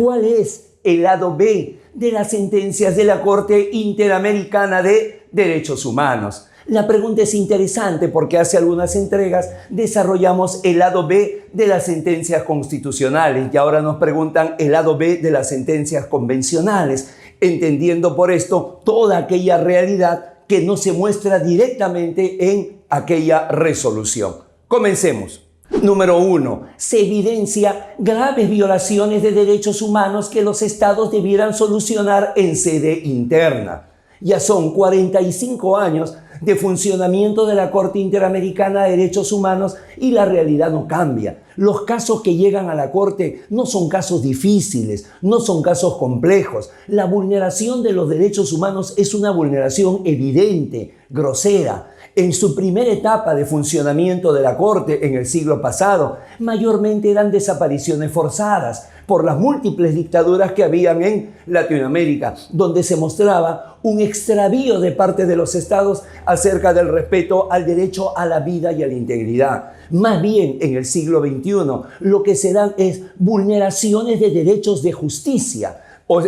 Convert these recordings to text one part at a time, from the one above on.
¿Cuál es el lado B de las sentencias de la Corte Interamericana de Derechos Humanos? La pregunta es interesante porque hace algunas entregas desarrollamos el lado B de las sentencias constitucionales y ahora nos preguntan el lado B de las sentencias convencionales, entendiendo por esto toda aquella realidad que no se muestra directamente en aquella resolución. Comencemos. Número 1. Se evidencia graves violaciones de derechos humanos que los estados debieran solucionar en sede interna. Ya son 45 años de funcionamiento de la Corte Interamericana de Derechos Humanos y la realidad no cambia. Los casos que llegan a la Corte no son casos difíciles, no son casos complejos. La vulneración de los derechos humanos es una vulneración evidente, grosera. En su primera etapa de funcionamiento de la Corte en el siglo pasado, mayormente eran desapariciones forzadas por las múltiples dictaduras que habían en Latinoamérica, donde se mostraba un extravío de parte de los estados acerca del respeto al derecho a la vida y a la integridad. Más bien, en el siglo XXI, lo que se dan es vulneraciones de derechos de justicia,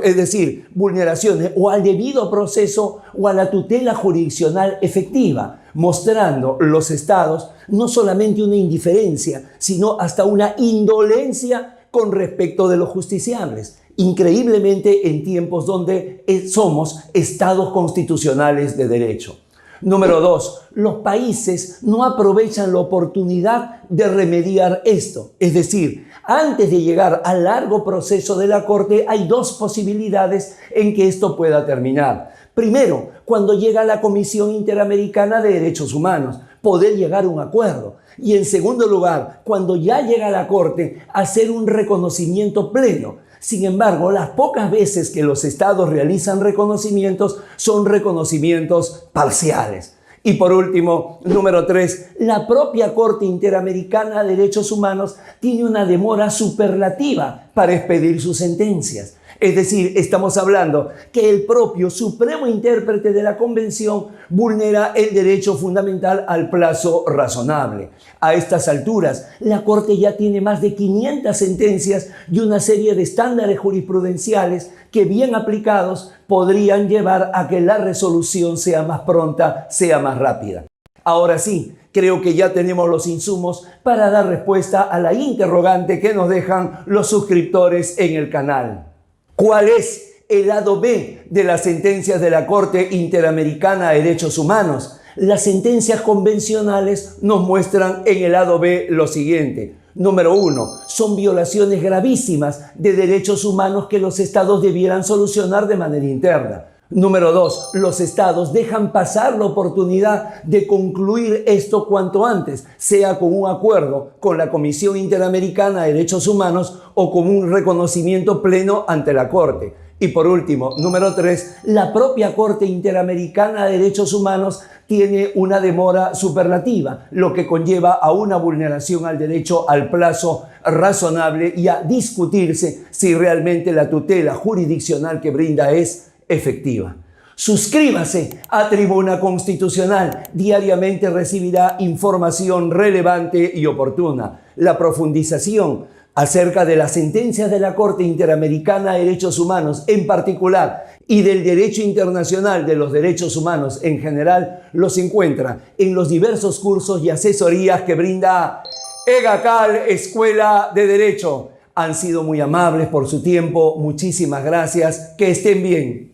es decir, vulneraciones o al debido proceso o a la tutela jurisdiccional efectiva, mostrando los estados no solamente una indiferencia, sino hasta una indolencia con respecto de los justiciables. Increíblemente en tiempos donde somos estados constitucionales de derecho. Número 2. Los países no aprovechan la oportunidad de remediar esto. Es decir, antes de llegar al largo proceso de la Corte hay dos posibilidades en que esto pueda terminar. Primero, cuando llega la Comisión Interamericana de Derechos Humanos, poder llegar a un acuerdo. Y en segundo lugar, cuando ya llega a la Corte, hacer un reconocimiento pleno. Sin embargo, las pocas veces que los estados realizan reconocimientos son reconocimientos parciales. Y por último, número 3, la propia Corte Interamericana de Derechos Humanos tiene una demora superlativa para expedir sus sentencias. Es decir, estamos hablando que el propio supremo intérprete de la Convención vulnera el derecho fundamental al plazo razonable. A estas alturas, la Corte ya tiene más de 500 sentencias y una serie de estándares jurisprudenciales que, bien aplicados, podrían llevar a que la resolución sea más pronta, sea más rápida. Ahora sí, creo que ya tenemos los insumos para dar respuesta a la interrogante que nos dejan los suscriptores en el canal. ¿Cuál es el lado B de las sentencias de la Corte Interamericana de Derechos Humanos? Las sentencias convencionales nos muestran en el lado B lo siguiente. Número 1. Son violaciones gravísimas de derechos humanos que los estados debieran solucionar de manera interna. Número 2. Los estados dejan pasar la oportunidad de concluir esto cuanto antes, sea con un acuerdo con la Comisión Interamericana de Derechos Humanos o con un reconocimiento pleno ante la Corte. Y por último, número 3, la propia Corte Interamericana de Derechos Humanos tiene una demora superlativa, lo que conlleva a una vulneración al derecho al plazo razonable y a discutirse si realmente la tutela jurisdiccional que brinda es efectiva. Suscríbase a Tribuna Constitucional. Diariamente recibirá información relevante y oportuna. La profundización acerca de las sentencias de la Corte Interamericana de Derechos Humanos en particular y del derecho internacional de los derechos humanos en general los encuentra en los diversos cursos y asesorías que brinda EGACAL Escuela de Derecho. Han sido muy amables por su tiempo. Muchísimas gracias. Que estén bien.